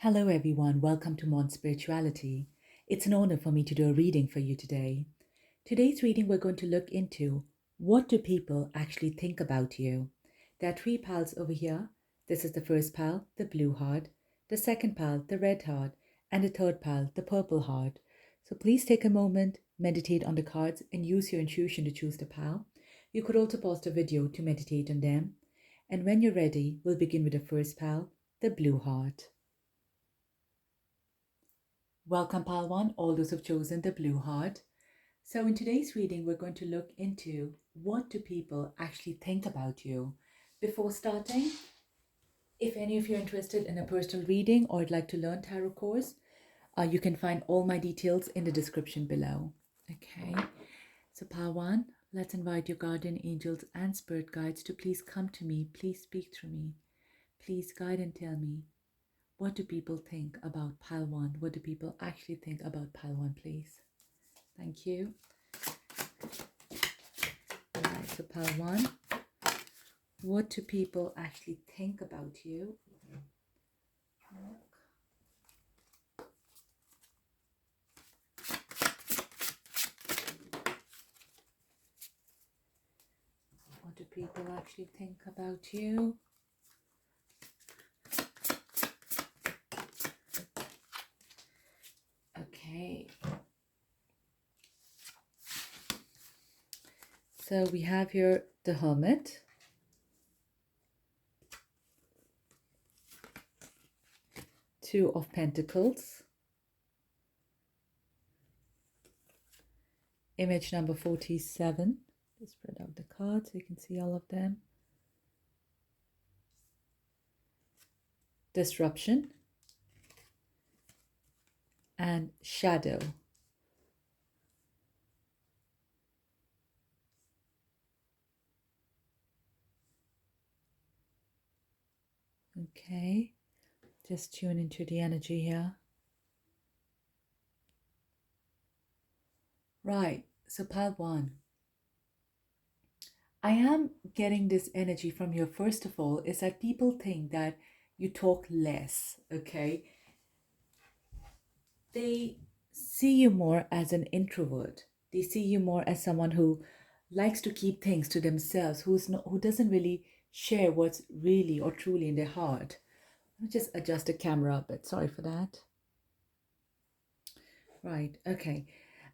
Hello, everyone. Welcome to Mon Spirituality. It's an honor for me to do a reading for you today. Today's reading, we're going to look into what do people actually think about you. There are three pals over here. This is the first pal, the blue heart, the second pal, the red heart, and the third pal, the purple heart. So please take a moment, meditate on the cards, and use your intuition to choose the pal. You could also pause the video to meditate on them. And when you're ready, we'll begin with the first pal, the blue heart. Welcome, Pal 1, all those who've chosen the blue heart. So in today's reading, we're going to look into what do people actually think about you. Before starting, if any of you are interested in a personal reading or would like to learn tarot course, you can find all my details in the description below. Okay, so Pal 1, let's invite your guardian angels and spirit guides to please come to me, please speak through me, please guide and tell me. What do people think about pile 1? What do people actually think about pile 1, please? Thank you. All right, so pile 1. What do people actually think about you? What do people actually think about you? Okay. So we have here the Hermit. Two of Pentacles. Image number 47. Just spread out the cards so you can see all of them. Disruption. And Shadow. Okay, just tune into the energy here. Right, so pile 1. I am getting this energy from you, first of all, is that people think that you talk less, okay? They see you more as an introvert. They see you more as someone who likes to keep things to themselves, who doesn't really share what's really or truly in their heart. Let me just adjust the camera a bit. Sorry for that. Right, okay.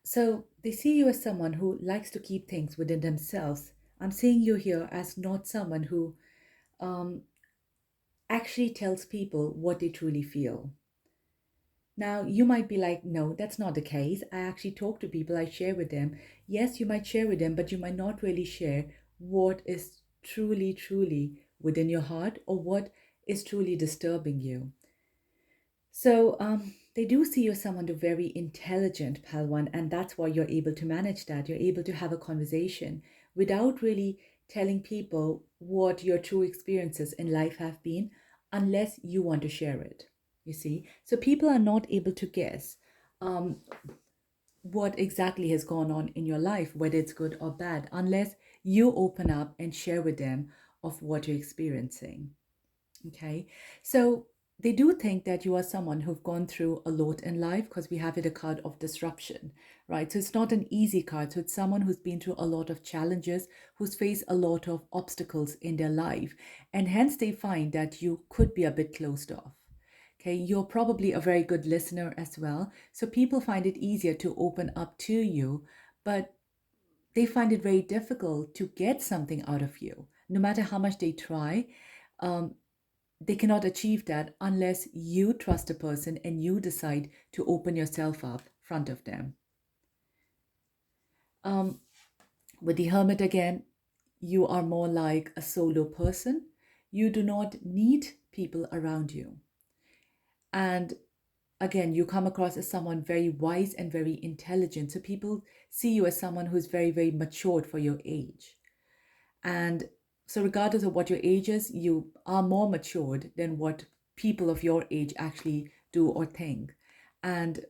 So they see you as someone who likes to keep things within themselves. I'm seeing you here as not someone who actually tells people what they truly feel. Now, you might be like, no, that's not the case. I actually talk to people, I share with them. Yes, you might share with them, but you might not really share what is truly, truly within your heart or what is truly disturbing you. So they do see you as someone who's very intelligent, Pal 1, and that's why you're able to manage that. You're able to have a conversation without really telling people what your true experiences in life have been unless you want to share it, you see. So people are not able to guess what exactly has gone on in your life, whether it's good or bad, unless you open up and share with them of what you're experiencing. Okay, so they do think that you are someone who've gone through a lot in life because we have it a card of disruption, right? So it's not an easy card. So it's someone who's been through a lot of challenges, who's faced a lot of obstacles in their life, and hence they find that you could be a bit closed off. Okay, you're probably a very good listener as well. So people find it easier to open up to you, but they find it very difficult to get something out of you. No matter how much they try, they cannot achieve that unless you trust a person and you decide to open yourself up in front of them. With the Hermit again, you are more like a solo person. You do not need people around you. And again, you come across as someone very wise and very intelligent. So people see you as someone who's very, very matured for your age. And so regardless of what your age is, you are more matured than what people of your age actually do or think. And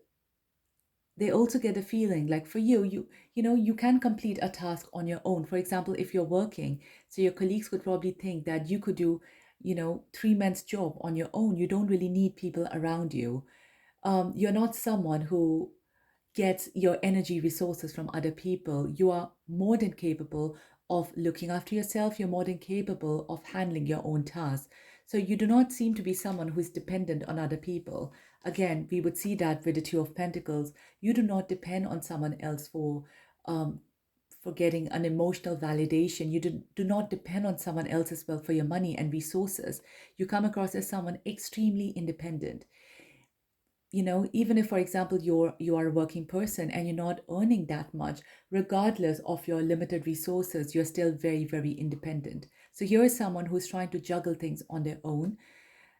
they also get a feeling like for you know, you can complete a task on your own. For example, if you're working, so your colleagues could probably think that you could do 3 months job on your own. You don't really need people around you. You're not someone who gets your energy resources from other people. You are more than capable of looking after yourself. You're more than capable of handling your own tasks. So you do not seem to be someone who is dependent on other people. Again, we would see that with the Two of Pentacles. You do not depend on someone else um, for getting an emotional validation. You do not depend on someone else as well for your money and resources. You come across as someone extremely independent. Even if, for example, you are a working person and you're not earning that much, regardless of your limited resources, you're still very, very independent. So here is someone who's trying to juggle things on their own.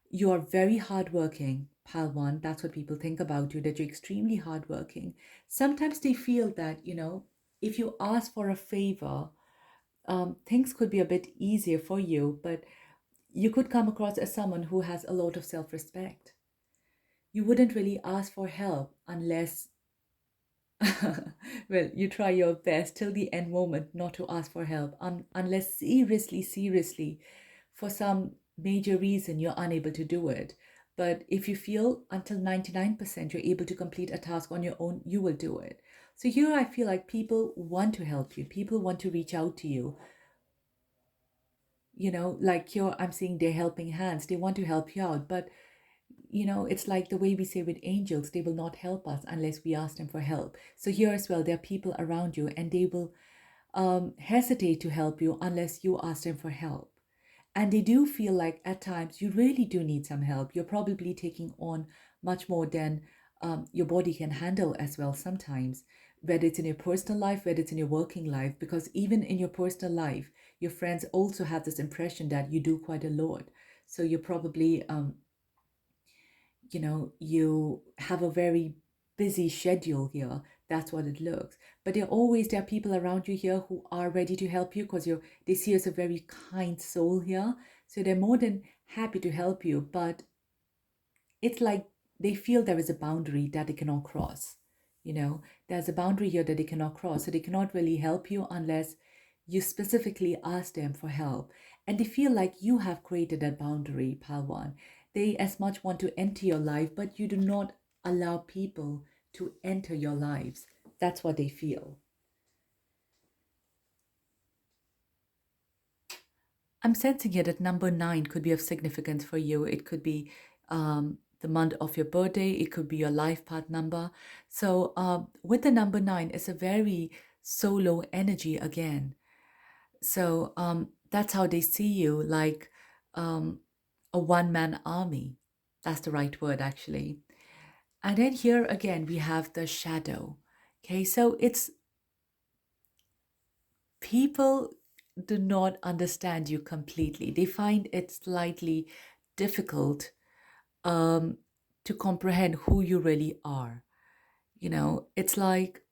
You are very hardworking, pile one. That's what people think about you, that you're extremely hardworking. Sometimes they feel that, if you ask for a favor, things could be a bit easier for you, but you could come across as someone who has a lot of self-respect. You wouldn't really ask for help unless, well, you try your best till the end moment not to ask for help, unless seriously, seriously, for some major reason you're unable to do it. But if you feel until 99% you're able to complete a task on your own, you will do it. So here I feel like people want to help you, people want to reach out to you. Like here I'm seeing their helping hands, they want to help you out, but it's like the way we say with angels, they will not help us unless we ask them for help. So here as well, there are people around you and they will hesitate to help you unless you ask them for help. And they do feel like at times you really do need some help. You're probably taking on much more than your body can handle as well sometimes, whether it's in your personal life, whether it's in your working life, because even in your personal life, your friends also have this impression that you do quite a lot. So you're probably you have a very busy schedule here. That's what it looks. But there are people around you here who are ready to help you because they see you as a very kind soul here. So they're more than happy to help you, but it's like they feel there is a boundary that they cannot cross. There's a boundary here that they cannot cross. So they cannot really help you unless you specifically ask them for help. And they feel like you have created that boundary, Palwan. They as much want to enter your life, but you do not allow people to enter your lives. That's what they feel. I'm sensing here that number 9 could be of significance for you. It could be the month of your birthday. It could be your life path number. So with the number 9, it's a very solo energy again. So that's how they see you, like um, a one-man army. That's the right word, actually. And then here again, we have the shadow. Okay, so it's people do not understand you completely. They find it slightly difficult um, to comprehend who you really are. It's like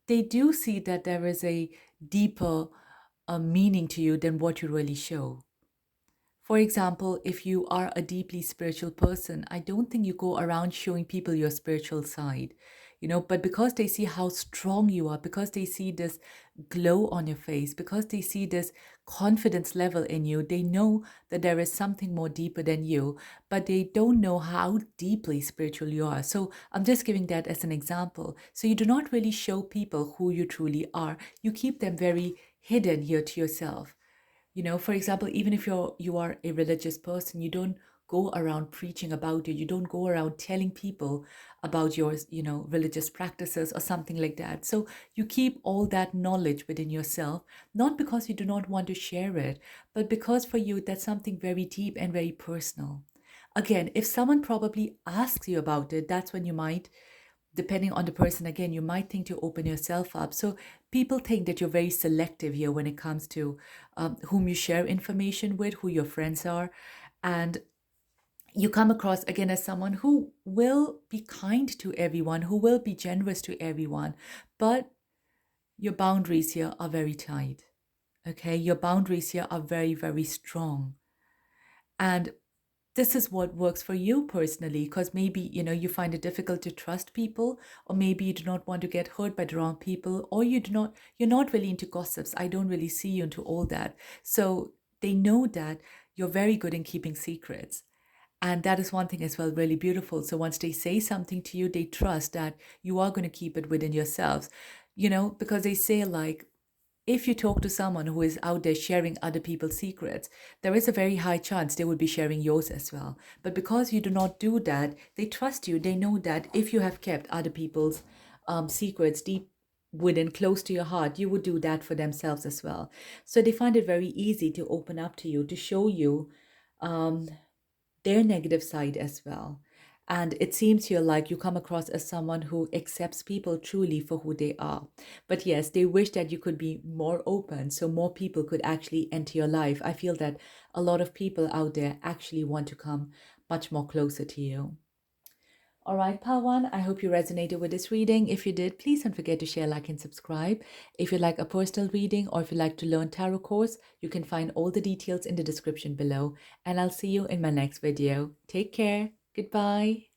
they do see that there is a deeper meaning to you than what you really show. For example, if you are a deeply spiritual person, I don't think you go around showing people your spiritual side, but because they see how strong you are, because they see this glow on your face, because they see this confidence level in you, they know that there is something more deeper than you, but they don't know how deeply spiritual you are. So I'm just giving that as an example. So you do not really show people who you truly are. You keep them very hidden here to yourself. For example, even if you are a religious person, you don't go around preaching about it. You don't go around telling people about your, religious practices or something like that. So you keep all that knowledge within yourself, not because you do not want to share it, but because for you that's something very deep and very personal. Again, if someone probably asks you about it, that's when you might, depending on the person, again, you might think to open yourself up. So people think that you're very selective here when it comes to whom you share information with, who your friends are. And you come across again as someone who will be kind to everyone, who will be generous to everyone. But your boundaries here are very tight. Okay. Your boundaries here are very, very strong. And this is what works for you personally, because maybe you find it difficult to trust people, or maybe you do not want to get hurt by the wrong people, or you're not really into gossips. I don't really see you into all that. So they know that you're very good in keeping secrets. And that is one thing as well, really beautiful. So once they say something to you, they trust that you are going to keep it within yourselves, because they say, like, if you talk to someone who is out there sharing other people's secrets, there is a very high chance they will be sharing yours as well. But because you do not do that, they trust you. They know that if you have kept other people's secrets deep within, close to your heart, you would do that for themselves as well. So they find it very easy to open up to you, to show you um, their negative side as well. And it seems here like you come across as someone who accepts people truly for who they are. But yes, they wish that you could be more open so more people could actually enter your life. I feel that a lot of people out there actually want to come much more closer to you. All right, Pal One, I hope you resonated with this reading. If you did, please don't forget to share, like, and subscribe. If you like a personal reading or if you like to learn tarot course, you can find all the details in the description below. And I'll see you in my next video. Take care. Goodbye.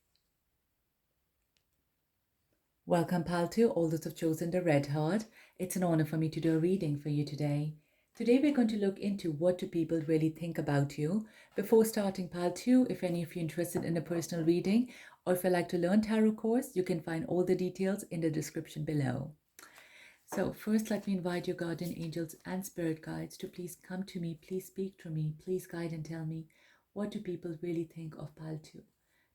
Welcome, Pal 2, all those have chosen the red heart. It's an honor for me to do a reading for you today. Today we're going to look into what do people really think about you. Before starting Pal 2, if any of you are interested in a personal reading or if you like to learn tarot course, you can find all the details in the description below. So first, let me invite your guardian angels and spirit guides to please come to me, please speak to me, please guide and tell me, what do people really think of Pal 2?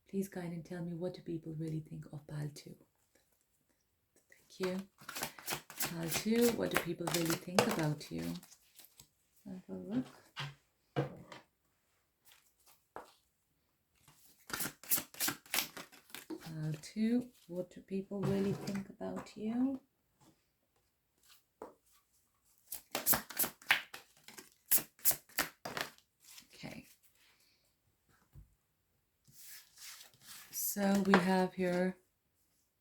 Please guide and tell me, what do people really think of Pal 2? Thank you. Pal 2, what do people really think about you? Have a look. Pal 2, what do people really think about you? Okay. So we have here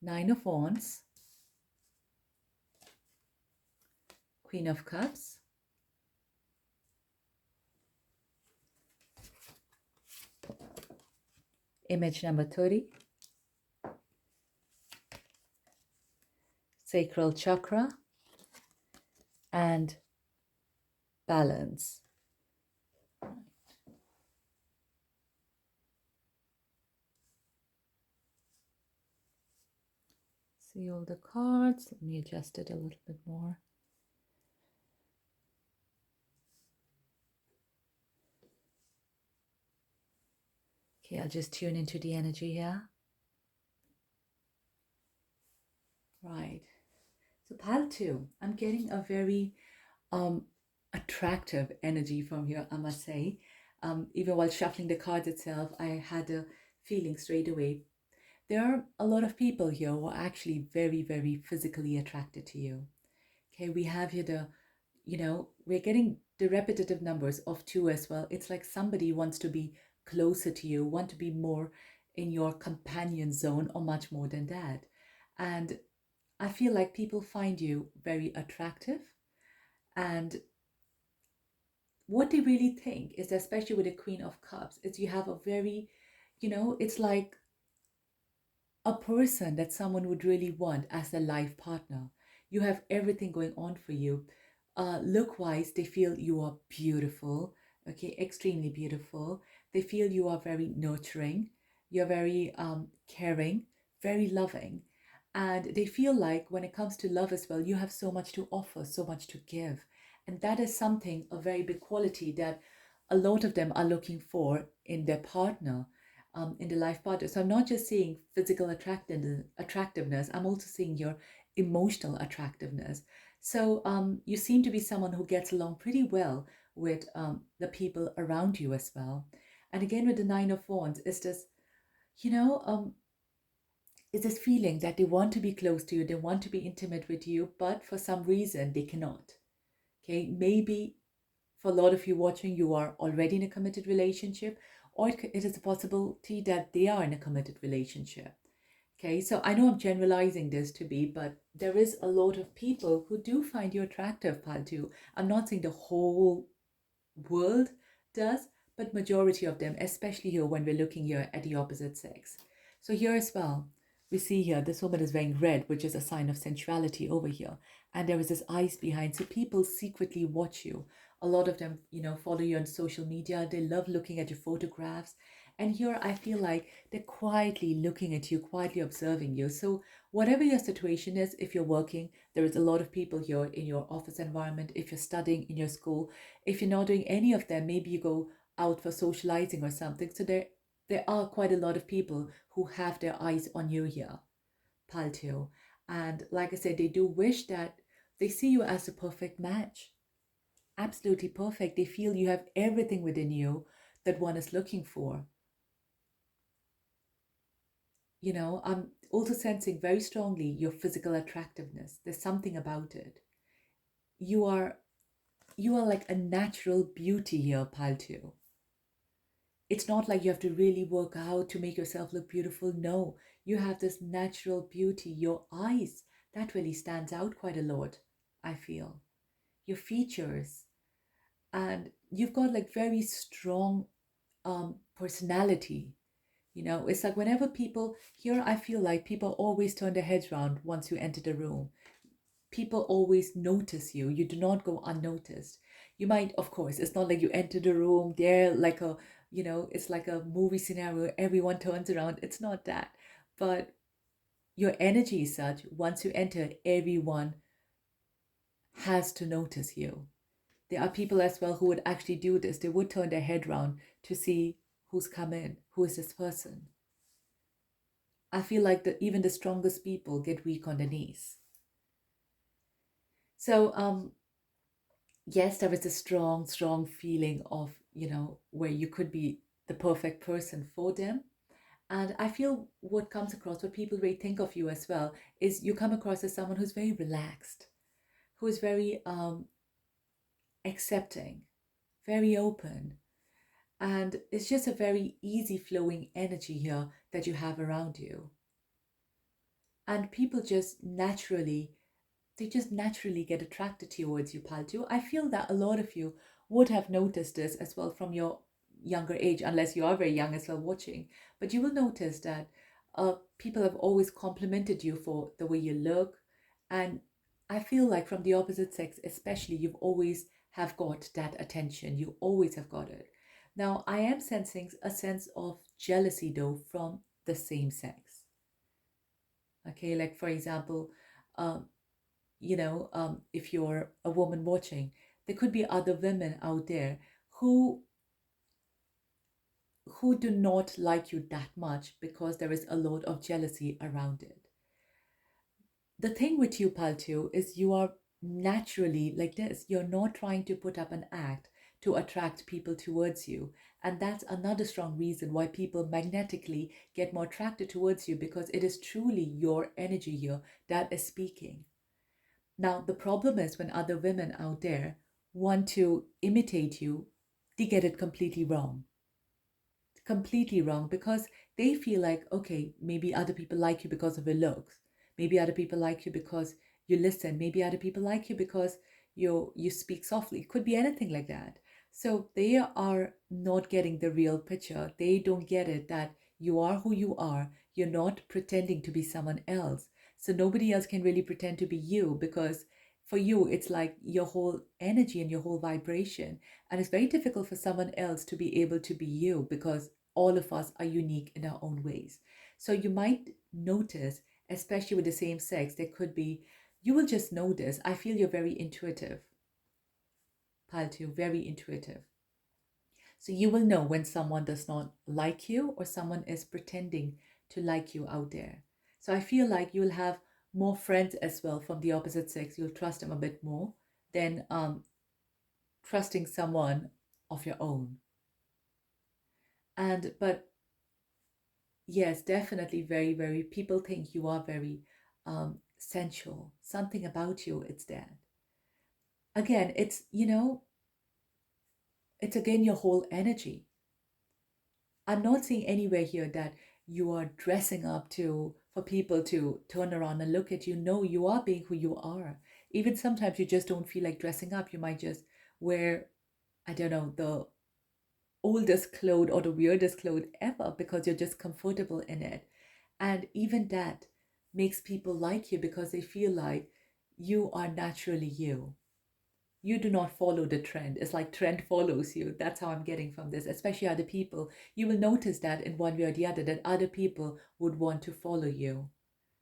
9 of Wands, Queen of Cups, image number 30, sacral chakra, and balance. See all the cards. Let me adjust it a little bit more. Okay, I'll just tune into the energy here. Right. So Pal 2, I'm getting a very attractive energy from here, I must say. Even while shuffling the cards itself, I had a feeling straight away. There are a lot of people here who are actually very, very physically attracted to you. Okay, we have here we're getting the repetitive numbers of 2 as well. It's like somebody wants to be closer to you, want to be more in your companion zone or much more than that. And I feel like people find you very attractive, and what they really think is, especially with the Queen of Cups, is you have a very, it's like a person that someone would really want as a life partner. You have everything going on for you. Look-wise, they feel you are beautiful, okay, extremely beautiful. They feel you are very nurturing, you're very caring, very loving. And they feel like when it comes to love as well, you have so much to offer, so much to give. And that is something, a very big quality that a lot of them are looking for in their partner, in the life partner. So I'm not just seeing physical attractiveness, I'm also seeing your emotional attractiveness. So you seem to be someone who gets along pretty well with the people around you as well. And again, with the 9 of Wands, is this, you know, is this feeling that they want to be close to you, they want to be intimate with you, but for some reason they cannot. Okay, maybe for a lot of you watching, you are already in a committed relationship, or it is a possibility that they are in a committed relationship. Okay, so I know I'm generalizing this to be, but there is a lot of people who do find you attractive, Pal 2. I'm not saying the whole world does, but majority of them, especially here when we're looking here at the opposite sex. So here as well, we see here this woman is wearing red, which is a sign of sensuality over here. And there is this eyes behind. So people secretly watch you. A lot of them, follow you on social media. They love looking at your photographs. And here I feel like they're quietly looking at you, quietly observing you. So, whatever your situation is, if you're working, there is a lot of people here in your office environment. If you're studying in your school, if you're not doing any of them, maybe you go out for socializing or something. So, there are quite a lot of people who have their eyes on you here, Palteo. And like I said, they do wish that they see you as a perfect match. Absolutely perfect. They feel you have everything within you that one is looking for. I'm also sensing very strongly your physical attractiveness. There's something about it. You are you are like a natural beauty here, Palteo. It's not like you have to really work out to make yourself look beautiful. No, you have this natural beauty. Your eyes, that really stands out quite a lot, I feel. Your features, and you've got like very strong personality. It's like whenever people here, I feel like people always turn their heads around once you enter the room. People always notice you. You do not go unnoticed. You might, of course, it's not like you enter the room, they're like it's like a movie scenario, everyone turns around. It's not that. But your energy is such, once you enter, everyone has to notice you. There are people as well who would actually do this. They would turn their head round to see who's come in, who is this person. I feel like even the strongest people get weak on the knees. So yes, there is a strong, strong feeling of, where you could be the perfect person for them. And I feel what comes across, what people really think of you as well, is you come across as someone who's very relaxed, who is very accepting, very open. And it's just a very easy flowing energy here that you have around you. And people just naturally get attracted towards you, Paltu. I feel that a lot of you would have noticed this as well from your younger age, unless you are very young as well watching. But you will notice that people have always complimented you for the way you look. And I feel like from the opposite sex, especially, you've always have got that attention. You always have got it. Now, I am sensing a sense of jealousy though from the same sex. Okay, like for example, um, if you're a woman watching, there could be other women out there who who do not like you that much because there is a lot of jealousy around it. The thing with you, Paltu, is you are naturally like this. You're not trying to put up an act to attract people towards you. And that's another strong reason why people magnetically get more attracted towards you, because it is truly your energy here that is speaking. Now, the problem is when other women out there want to imitate you, they get it completely wrong. Completely wrong, because they feel like, okay, maybe other people like you because of your looks. Maybe other people like you because you listen. Maybe other people like you because you speak softly. It could be anything like that. So they are not getting the real picture. They don't get it that you are who you are. You're not pretending to be someone else. So nobody else can really pretend to be you, because for you, it's like your whole energy and your whole vibration. And it's very difficult for someone else to be able to be you, because all of us are unique in our own ways. So you might notice, especially with the same sex, there could be, you will just notice. I feel you're very intuitive, Paltu, very intuitive. So you will know when someone does not like you or someone is pretending to like you out there. So I feel like you'll have more friends as well from the opposite sex. You'll trust them a bit more than trusting someone of your own. And but yes, definitely very, very, people think you are very sensual. Something about you, it's that. Again, it's again your whole energy. I'm not seeing anywhere here that you are dressing up to for people to turn around and look at you. No, you are being who you are. Even sometimes you just don't feel like dressing up. You might just wear, I don't know, the oldest clothes or the weirdest clothes ever, because you're just comfortable in it. And even that makes people like you, because they feel like you are naturally you. You do not follow the trend. It's like trend follows you. That's how I'm getting from this, especially other people. You will notice that in one way or the other, that other people would want to follow you.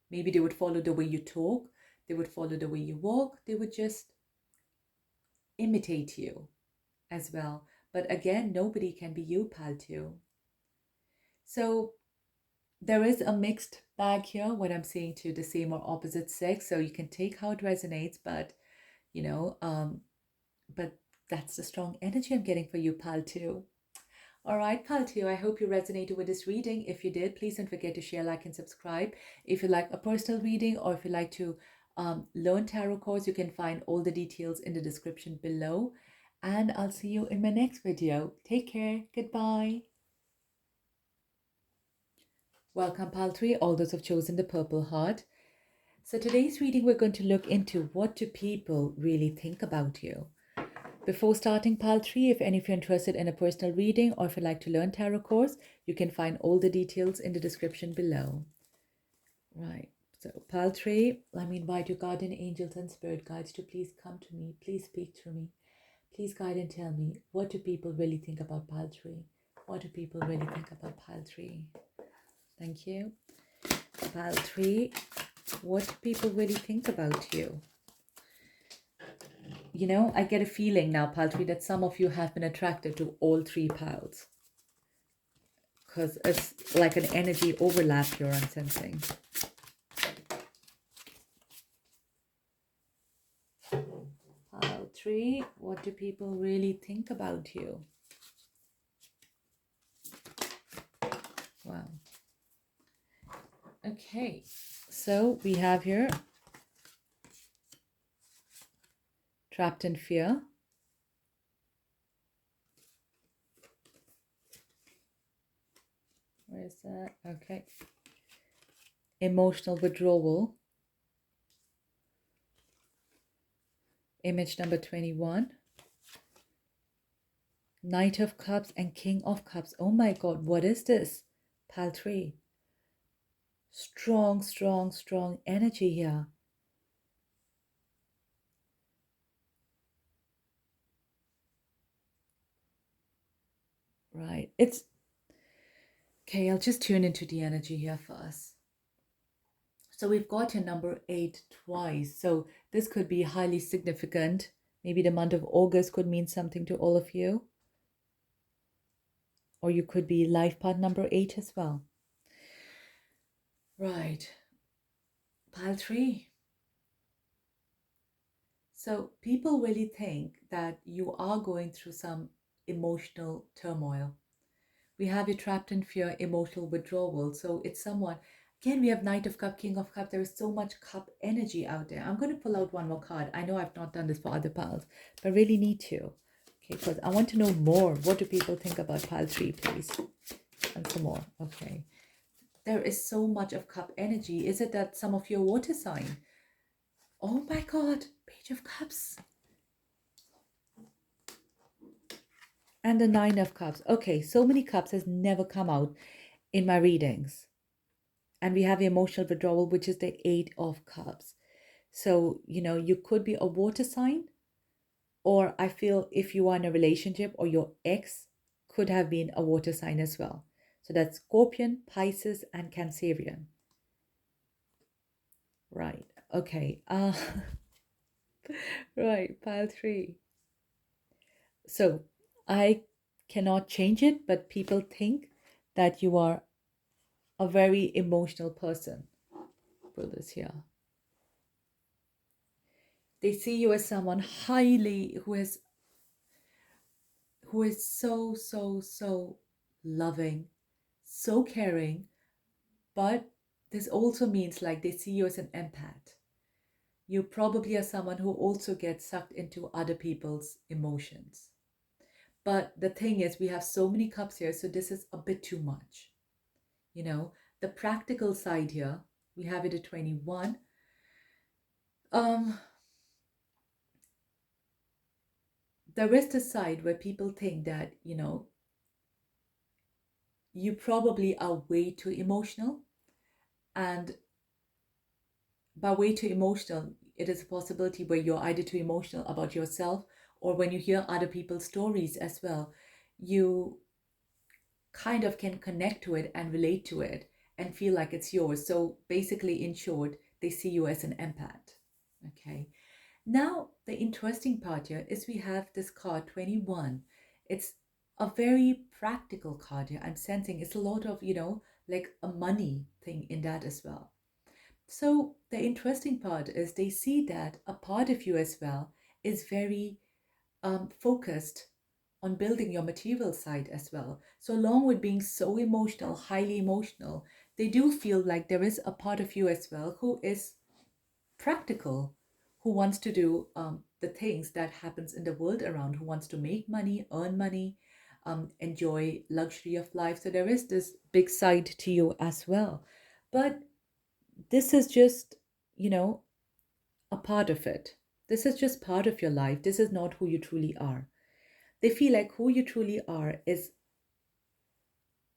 Maybe they would follow the way you talk, they would follow the way you walk, they would just imitate you as well. But again, nobody can be you, pal, too. So there is a mixed bag here when I'm saying to the same or opposite sex. So you can take how it resonates, but you know, but that's the strong energy I'm getting for you, pal, too. All right, pal, too. I hope you resonated with this reading. If you did, please don't forget to share, like, and subscribe. If you like a personal reading or if you like to learn tarot cards, you can find all the details in the description below. And I'll see you in my next video. Take care. Goodbye. Welcome, pal 3, all those who've chosen the Purple Heart. So today's reading, we're going to look into what do people really think about you. Before starting, pal 3, if any of you are interested in a personal reading or if you'd like to learn tarot course, you can find all the details in the description below. Right, so pal 3, let me invite your guardian angels and spirit guides to please come to me, please speak to me, please guide and tell me, what do people really think about pal 3? What do people really think about pal 3? Thank you. Pal 3, what do people really think about you? You know, I get a feeling now, pal 3, that some of you have been attracted to all 3 pals. Because it's like an energy overlap here I'm sensing. Pile 3, what do people really think about you? Wow. Okay, so we have here trapped in fear. Where is that? Okay. Emotional withdrawal. Image number 21. Knight of Cups and King of Cups. Oh my God, what is this? Pile 3. Strong, strong, strong energy here. Right. It's okay. I'll just tune into the energy here first. So we've got a number 8 twice. So this could be highly significant. Maybe the month of August could mean something to all of you. Or you could be life path number 8 as well. Right. Pile 3. So people really think that you are going through some emotional turmoil. We have you trapped in fear, emotional withdrawal. So it's someone, again, we have Knight of Cup, King of Cup. There is so much cup energy out there. I'm going to pull out one more card. I know I've not done this for other piles, but I really need to. Okay, because I want to know more. What do people think about pile 3, please? And some more. Okay. There is so much of cup energy. Is it that some of your water sign? Oh my God, Page of Cups. And the 9 of Cups. Okay, so many cups has never come out in my readings. And we have emotional withdrawal, which is the 8 of Cups. So, you know, you could be a water sign, or I feel if you are in a relationship or your ex could have been a water sign as well. So that's Scorpion, Pisces, and Cancerian. Right. Okay. Right. Pile 3. So I cannot change it, but people think that you are a very emotional person. Put this here. They see you as someone highly who is so loving, so caring, but this also means like they see you as an empath. You probably are someone who also gets sucked into other people's emotions. But the thing is, we have so many cups here, so this is a bit too much. You know, the practical side here, we have it at 21. There is the side where people think that, you know, you probably are way too emotional. And by way too emotional, it is a possibility where you're either too emotional about yourself, or when you hear other people's stories as well, you kind of can connect to it and relate to it and feel like it's yours. So basically, in short, they see you as an empath. Okay. Now, the interesting part here is we have this card 21. It's a very practical card here. I'm sensing it's a lot of, like a money thing in that as well. So, the interesting part is they see that a part of you as well is very focused on building your material side as well. So, along with being so emotional, highly emotional, they do feel like there is a part of you as well who is practical, who wants to do the things that happens in the world around, who wants to make money, earn money, enjoy luxury of life. So there is this big side to you as well. But this is just, you know, a part of it. This is just part of your life. This is not who you truly are. They feel like who you truly are is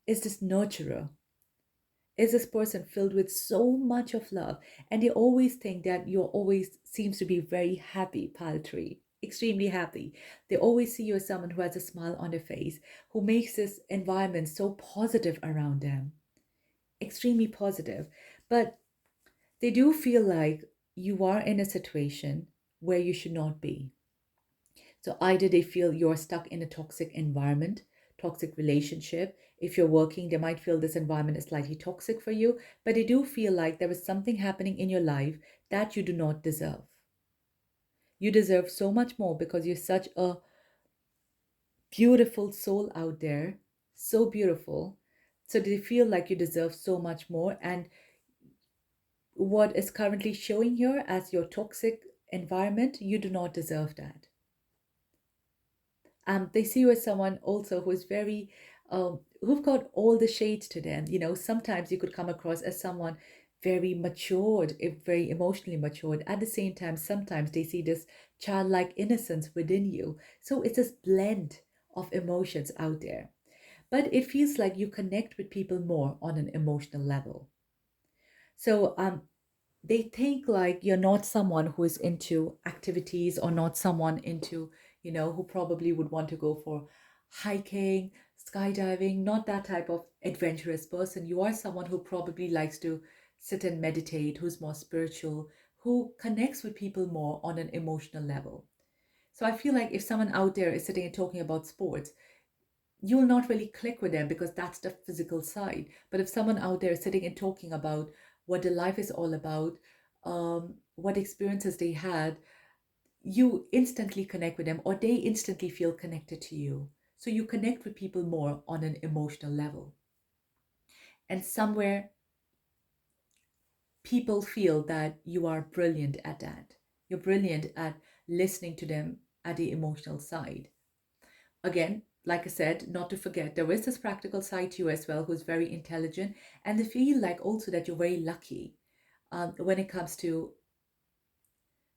this nurturer, is this person filled with so much of love, and they always think that you're always seems to be very happy, paltry, extremely happy. They always see you as someone who has a smile on their face, who makes this environment so positive around them, extremely positive. But they do feel like you are in a situation where you should not be. So either they feel you're stuck in a toxic environment, toxic relationship. If you're working, they might feel this environment is slightly toxic for you, but they do feel like there is something happening in your life that you do not deserve. You deserve so much more because you're such a beautiful soul out there, so beautiful. So they feel like you deserve so much more. And what is currently showing here as your toxic environment, you do not deserve that. They see you as someone also who is very, who've got all the shades to them. Sometimes you could come across as someone very matured, very emotionally matured. At the same time, sometimes they see this childlike innocence within you. So it's this blend of emotions out there. But it feels like you connect with people more on an emotional level. So they think like you're not someone who is into activities, or not someone into, who probably would want to go for hiking, skydiving, not that type of adventurous person. You are someone who probably likes to sit and meditate, who's more spiritual, who connects with people more on an emotional level. So I feel like if someone out there is sitting and talking about sports, you'll not really click with them because that's the physical side. But if someone out there is sitting and talking about what their life is all about, what experiences they had, you instantly connect with them, or they instantly feel connected to you. So you connect with people more on an emotional level. And somewhere people feel that you are brilliant at that. You're brilliant at listening to them at the emotional side. Again, like I said, not to forget, there is this practical side to you as well, who's very intelligent, and they feel like also that you're very lucky when it comes to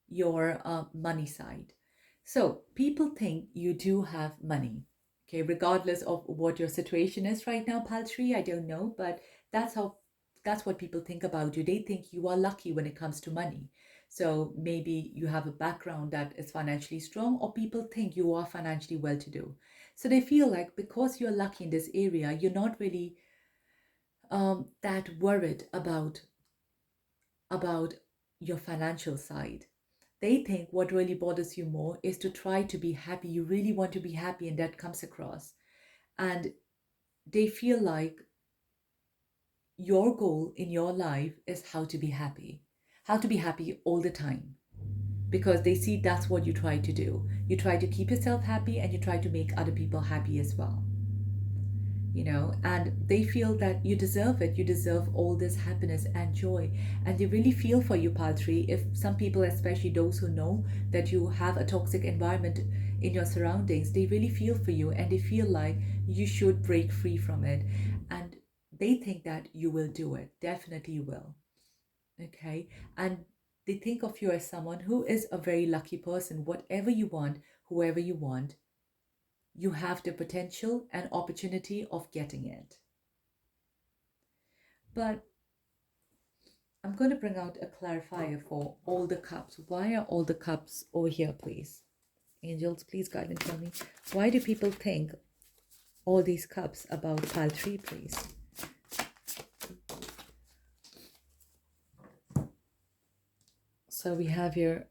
your money side. So people think you do have money, okay, regardless of what your situation is right now, Paltry. I don't know, but that's how that's what people think about you. They think you are lucky when it comes to money. So maybe you have a background that is financially strong, or people think you are financially well to do. So they feel like because you're lucky in this area, you're not really that worried about your financial side. They think what really bothers you more is to try to be happy. You really want to be happy, and that comes across. And they feel like your goal in your life is how to be happy all the time. Because they see that's what you try to do. You try to keep yourself happy, and you try to make other people happy as well. And they feel that you deserve it. You deserve all this happiness and joy. And they really feel for you, Paltry. If some people, especially those who know that you have a toxic environment in your surroundings, they really feel for you, and they feel like you should break free from it. And they think that you will do it. Definitely you will. Okay. And they think of you as someone who is a very lucky person. Whatever you want, whoever you want, you have the potential and opportunity of getting it. But I'm going to bring out a clarifier for all the cups. Why are all the cups over here, please? Angels, please guide and tell me. Why do people think all these cups about pile 3, please? So we have here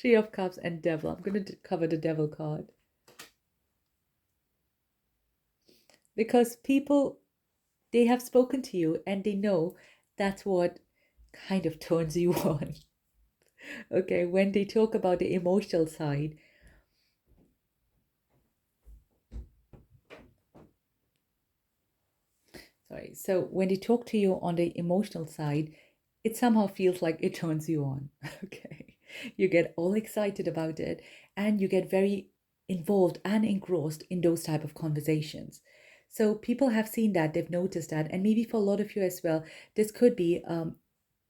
3 of cups and devil. I'm going to cover the devil card. Because people, they have spoken to you and they know that's what kind of turns you on. Okay, when they talk about the emotional side, sorry, so when they talk to you on the emotional side, it somehow feels like it turns you on. Okay, you get all excited about it and you get very involved and engrossed in those type of conversations. So people have seen that, they've noticed that, and maybe for a lot of you as well, this could be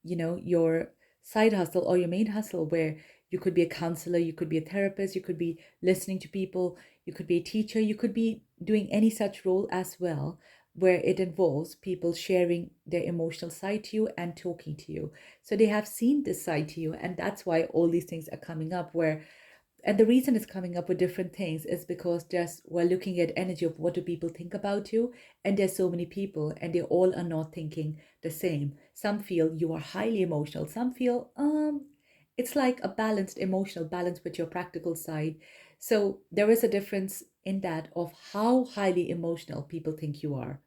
your side hustle or your main hustle, where you could be a counselor, you could be a therapist, you could be listening to people, you could be a teacher, you could be doing any such role as well, where it involves people sharing their emotional side to you and talking to you. So they have seen this side to you, and that's why all these things are coming up. Where and the reason it's coming up with different things is because just we're looking at energy of what do people think about you, and there's so many people and they all are not thinking the same. Some feel you are highly emotional, some feel it's like a balanced emotional balance with your practical side. So there is a difference in that of how highly emotional people think you are.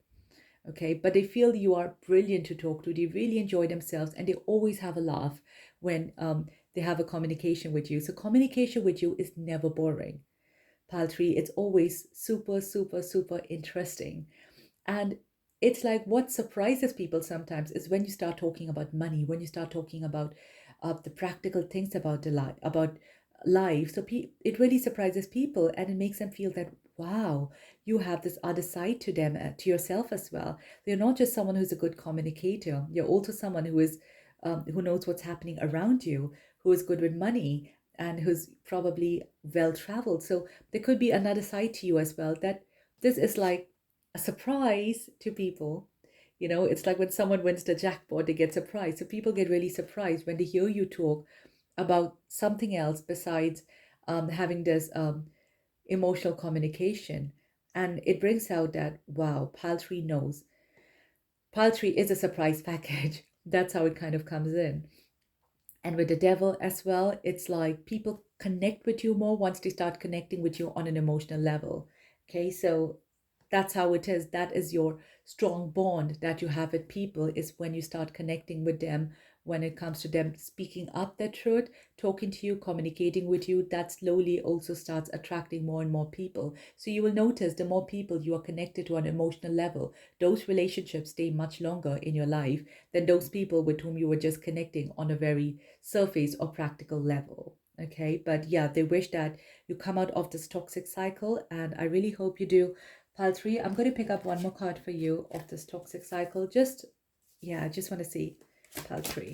Okay, but they feel you are brilliant to talk to, they really enjoy themselves, and they always have a laugh when they have a communication with you. So communication with you is never boring, paltry. It's always super super super interesting. And it's like what surprises people sometimes is when you start talking about money, when you start talking about the practical things about the life, about life. So it really surprises people, and it makes them feel that wow, you have this other side to them, to yourself as well. You're not just someone who's a good communicator. You're also someone who is who knows what's happening around you, who is good with money, and who's probably well traveled. So there could be another side to you as well, that this is like a surprise to people. You know, it's like when someone wins the jackpot, they get surprised. So people get really surprised when they hear you talk about something else besides having this emotional communication. And it brings out that, wow, Paltry knows. Paltry is a surprise package. That's how it kind of comes in. And with the devil as well, it's like people connect with you more once they start connecting with you on an emotional level. Okay, so that's how it is. That is your strong bond that you have with people, is when you start connecting with them, when it comes to them speaking up their truth, talking to you, communicating with you. That slowly also starts attracting more and more people. So you will notice the more people you are connected to on an emotional level, those relationships stay much longer in your life than those people with whom you were just connecting on a very surface or practical level. Okay, but yeah, they wish that you come out of this toxic cycle, and I really hope you do. Pile 3, I'm going to pick up one more card for you of this toxic cycle. Yeah, I just want to see, Pile 3,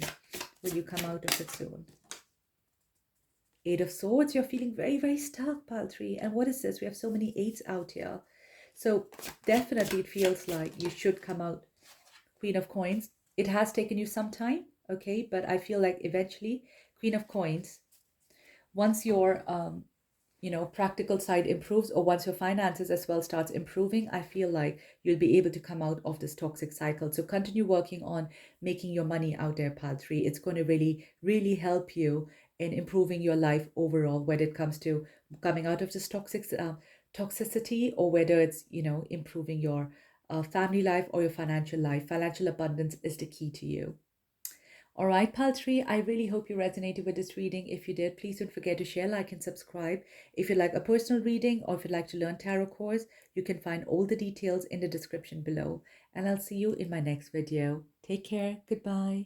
will you come out of it soon? 8 of Swords, you're feeling very, very stuck, Pile 3. And what is this? We have so many 8s out here. So definitely it feels like you should come out. Queen of Coins. It has taken you some time, okay, but I feel like eventually, Queen of Coins, once your practical side improves, or once your finances as well starts improving, I feel like you'll be able to come out of this toxic cycle. So continue working on making your money out there, Pile 3. It's going to really really help you in improving your life overall, whether it comes to coming out of this toxicity, or whether it's improving your family life or your financial life. Financial abundance is the key to you. All right, Paltry, I really hope you resonated with this reading. If you did, please don't forget to share, like, and subscribe. If you'd like a personal reading, or if you'd like to learn tarot course, you can find all the details in the description below. And I'll see you in my next video. Take care. Goodbye.